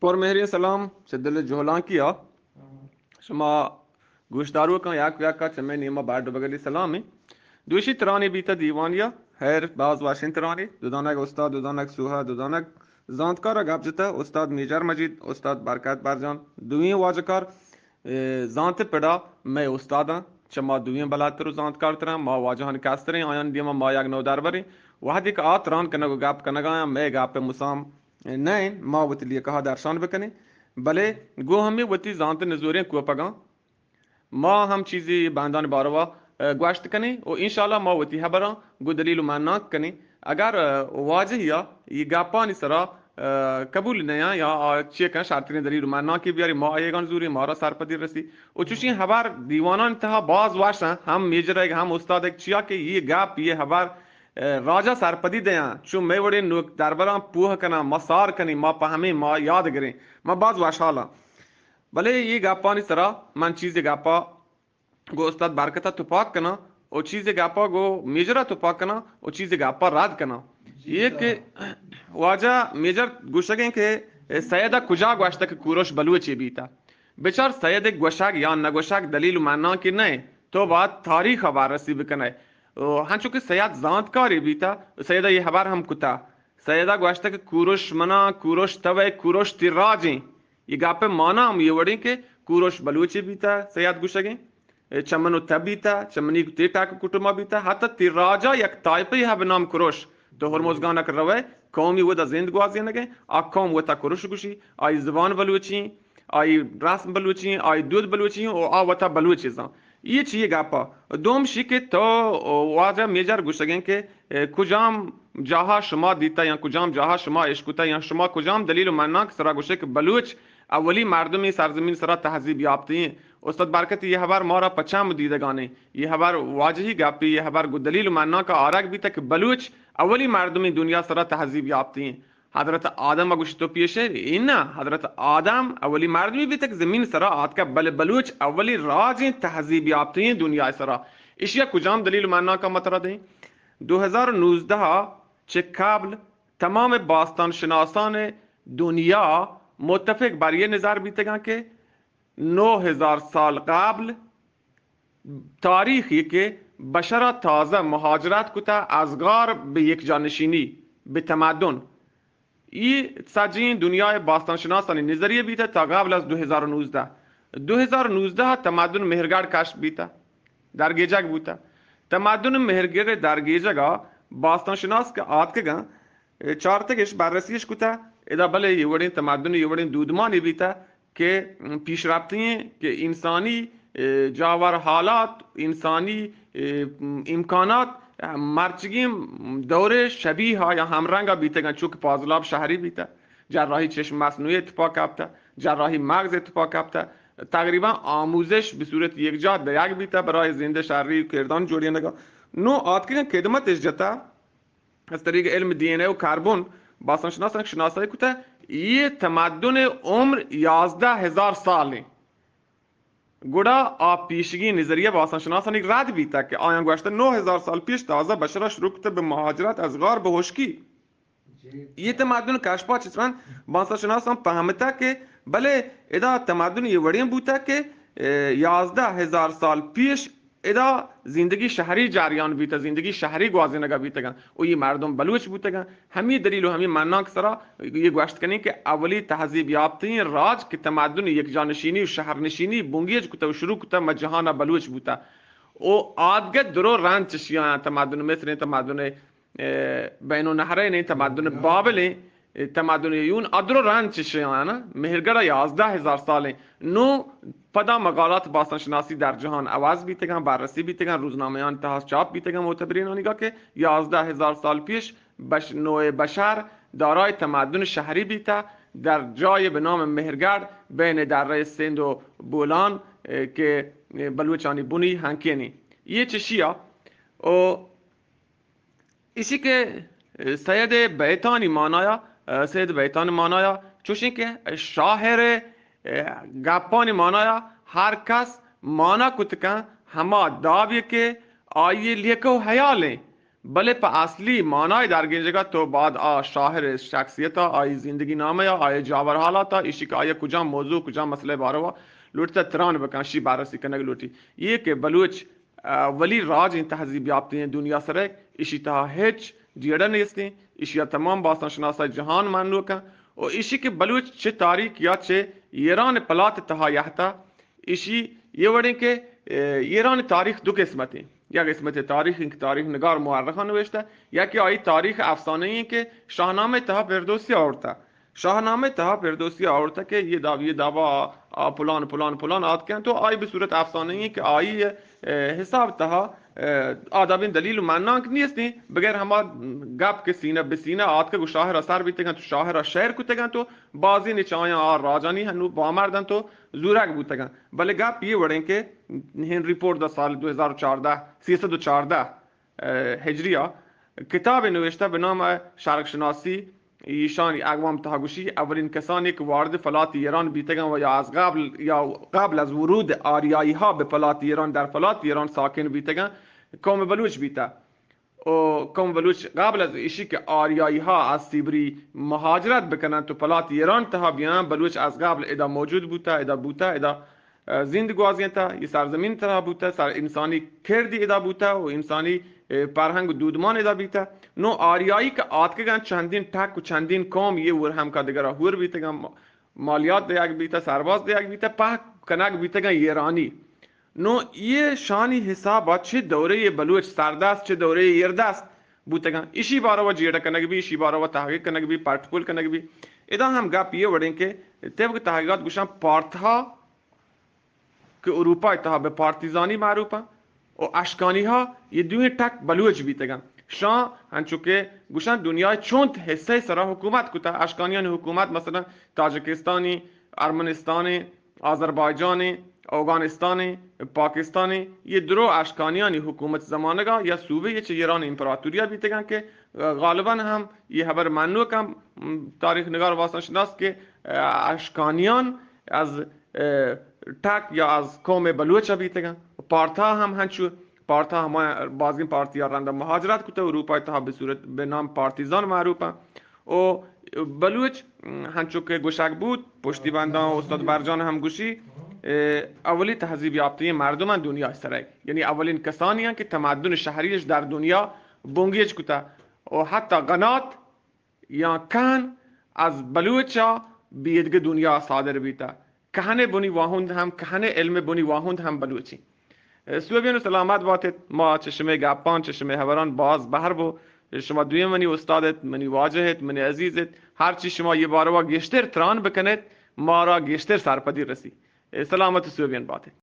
مهری سلام شدل جهلان کیا شما گوشدارو کن یک چمه نیما بارد بگلی سلامی دوشی ترانی بیتا دیوانیا هر باز واشین ترانی دودانک استاد دودانک سوها دودانک زانتکار گابجتا استاد میجر مجید استاد برکت برجان دوین واجکار زانت پدا میں استادا چما دوین بلاتر زانتکار ترم ما واجهان کاسترین آیان دیما ما یک نو دربری وحدی که آتران کنگو گاب کنگایا میں گاپ مسام نه ما وتی لیے کہا درشان بکنی بله گو همی وتی زانت نزورین کو پگا ما هم چیزی بندان باروا گوشت کنی و انشالله ما وتی خبران گو دلیل معناک کنی اگر واجه یا یہ گاپانی سرا قبول نیا یا چیه کن شرطین دلیل معناکی بیاری ما ایگان زوری ما را سرپدی رسی و چوشین خبر دیوانان انتها باز واشن هم میجر هم استاد ایک چیا که یہ گاپ یہ خبر راجا سرپدی دیاں چون میں وڑے نوک دربران پوہ کنا ما سار کنی ما پہمی ما یاد گریں ما باز واشالا بلے یہ گاپانی سرا من چیز گاپا گو استاد برکتا تو پاک کنا او چیز گاپا گو میجرا تو پاک کنا او چیز گاپا راد کنا یہ کہ واجہ میجر گوشگیں کہ سیدہ کجا گوشتا کہ کوروش بلوچی بیتا بچار سید گوشاگ یا نگوشاگ دلیل معنی کی نہیں تو بات تاریخ وارسی بکنے ہن چونکہ سیاد زانت کاری بیتا سیدہ یہ خبر ہم کتا سیدہ گوشتا کہ کوروش منا کوروش توے کوروش تیراجیں یہ گاپے مانا ہم یہ وڑیں کہ کوروش بلوچی بیتا سیاد گوشگیں چمنو تب بیتا چمنی تیٹا کا کٹما بیتا حتی تیراجا یک تائپی ہے بنام کوروش تو ہرموزگانا کر روے قومی ودا زند گوازی نگے آ قوم وتا کوروش گوشی آئی زبان بلوچی آئی رسم بلوچی آئی دود بلوچی اور آ وتا بلوچی زان یہ چیئے گاپا دوم شکی تو واجہ میجر گوشگیں کہ کجام جاہا شما دیتا یا کجام جاہا شما عشقتا یا شما کجام دلیل و معنی سرا گوشے کہ بلوچ اولی مردمی سرزمین سرا تہذیب یافتی ہیں استاد برکت یہ خبر مارا پچام دیدگانے یہ خبر واجہی گاپی یہ خبر دلیل و معنی کا آرگ بھی تک بلوچ اولی مردمی دنیا سرا تہذیب یافتی ہیں حضرت آدم اگوش تو پیشے اینا حضرت آدم اولی مردمی بھی تک زمین سرا آت کا بلوچ اولی راجیں تہذیب یافتی ہیں دنیا سرا اشیا کجام دلیل معنی کا مطرد ہیں 2019 چکابل تمام باستان شناسان دنیا متفق بر یہ نظر بیتے گا کہ 9000 سال قبل تاریخی کہ بشرا تازہ مہاجرت کتا ازگار به یک جانشینی به تمدن یہ سجین دنیا باستان شناسانی نظریه بیتا تا قبل از 2019 تمدن مهرگڑ کشف بیتا در گیجگ بوتا تمدن مهرگڑ در گیجگا باستان شناس که آت که گا چارتگش بررسیش کتا ادا بله یہ وڑین تمدن یہ وڑین دودمانی بیتا کہ پیش رفتی ہیں کہ انسانی جاور حالات انسانی امکانات مرچگی دور شبیه ها یا همرنگ بیته گن چون که فاضلاب شهری بیته جراحی چشم مصنوعی اتفاق کبته جراحی مغز اتفاق کبته تقریبا آموزش به صورت یک جا در یک بیته برای زنده شهری کردان جوڑی نگا نو آت که خدمتش جتا از طریق علم دی این ای و کربن باستان شناسان شناسایی کته یہ تمدن عمر 11000 سال ہیں گوڑا آپ پیشگی نظریہ باستان شناسان ایک رد بیتا کہ آیان گوشتا 9000 سال پیش تازہ بشرا شروع کتا به مهاجرت از غار به خشکی یہ تمدن کشفا چسران باستان شناسان فهمتا کہ بلے ادا تمدن یہ وڑین بوتا کہ 11000 سال پیش ادا زندگی شہری جاریان بیتا زندگی شہری گوازنگا بیتا گا و یہ مردم بلوچ بیتا گا ہمی دلیل و ہمی معنی سرا یہ گوشت کنی کہ اولی تہذیب یافتین راج کے تمدن یک جانشینی و شہرنشینی بونگیج کتا و شروع کتا مجہانا بلوچ بیتا او آدگت درو ران چشیاں تمدن مصر تمدن بین النهرین تمدن بابل تمدن یون ادرو ران چشیاں مہرگڑا 11000 سال ہیں نو پدا مقالات باستان شناسی در جهان عوض بیته گن بررسی بیته گن روزنامه‌ان تحت چاپ بیته گن معتبرین آنگاه که 11000 سال پیش نوع بشر دارای تمدن شهری بیته در جای به نام مهرگڑ بین دره سند و بولان که بلوچانی بونی هنکینی یہ چشیا و اسی کے سید بیتانی مانایا سید بیتانی مانایا چوشین که شاهر گپانی مانایا ہر کس مانا کتکا ہما داوی کے آئیے لیکو حیالیں بله په اصلی معنای در گنجگاه تو بعد شاهر شخصیتا آی زندگی نامه یا آی جاور حالاتا ایشی که آیا کجا موضوع کجا مسئله باروا لوٹتا تران بکن شی بررسی کنگ لوٹی یہ کہ بلوچ ولی راج این تهذیب یافته دنیا سره ایشی تا هیچ جیڑا نیستی ایشی تمام باستان شناسای جهان منلو کن و ایشی که بلوچ چه تاریخ یا چه ایران پلات تها یحتا ایشی یه وڑیں که ایران تاریخ دو قسمتی یا قسمت تاریخ این که تاریخ نگار مورخان نوشته یا که آیی تاریخ افسانه ای که شاهنامه تها فردوسی آورده شاهنامه تها فردوسی آورده که یه دعوا پلان آد کن تو آیی به صورت افسانه ای که آیی حساب تها آدابین دلیل و معنانک نیستی بغیر هما گپ که سینه به سینه آد که شاهر اثر بیتگن تو شاهر شهر کتگن تو بازی نیچایا راجانی هنو بامردن تو زورک بودتگن بله گپ یه وڑیں که هنری فورد سال 2014 314 هجریه کتاب نوشته به نام شرق شناسی ایشان اقوام تهاگوشی اولین کسانی که وارد فلات ایران بیتگن و یا از قبل از ورود آریایی ها به فلات ایران در فلات ایران ساکن بیتگن قوم بلوچ بیتا و قوم بلوچ قبل از ایشی که آریایی ها از سیبری مهاجرت بکنن تو فلات ایران تها بیان بلوچ از قبل ادا موجود بوتا ادا زندگی تا یه سرزمین ترا بوده سر انسانی کردی ادا بوده و انسانی فرهنگ و دودمان ادا بیته نو آریایی که آتکگن چندین تک و چندین قوم یه ور هم که دیگر هور بیتگن مالیات دیگ بیته سرباز دیگ بیته پاک کنک بیتگن ایرانی نو یه شانی حسابا چه دوره بلوچ سردست چه دوره ایردست بوتگن ایشی بارا و جیڑا کنک بی ایشی بارا و تحقیق کنک بی پارتپول کنک بی ادا هم گپ یه وڑیں که طبق تحقیقات گوشن پارتها که اروپا اتها به پارتیزانی معروفه و اشکانی ها یه دوی تک بلوچ بیتگن شان هنچو که گوشن دنیای چند حصه سرا حکومت کتا اشکانیان حکومت مثلا تاجکستانی ارمنستانی آذربایجانی افغانستانی پاکستانی یه درو اشکانیانی حکومت زمانگا یا صوبه یه چه ایران امپراتوریا بیتگن که غالبا هم یه خبر منو کم تاریخ نگار واسطه شناس که اشکانیان از تک یا از قوم بلوچ بیتگن پارتا هم هنچو پارتا هم بازگین پارتی ها رنده مهاجرت کته اروپا تا به صورت به نام پارتیزان معروفه و بلوچ هنچو که گوشک بود پشتی بندان و استاد برجان هم گوشی اولی تهذیب یافته مردم دنیا سره یعنی اولین کسانی هستند که تمدن شهریش در دنیا بونگیج کته و حتی قنات یا کهن از بلوچا بیدگ دنیا صادر بیته کهنه بنی واهند هم کهنه علم بنی واهند هم بلوچی سوبیان و سلامت باتید ما چشمه گپان چشمه هوران باز بهر بو شما دوی منی استادت منی واجهت منی عزیزت هرچی شما یه باروا گشتر تران بکنید ما را گشتر سرپدی رسی سلامت سوبیان باتید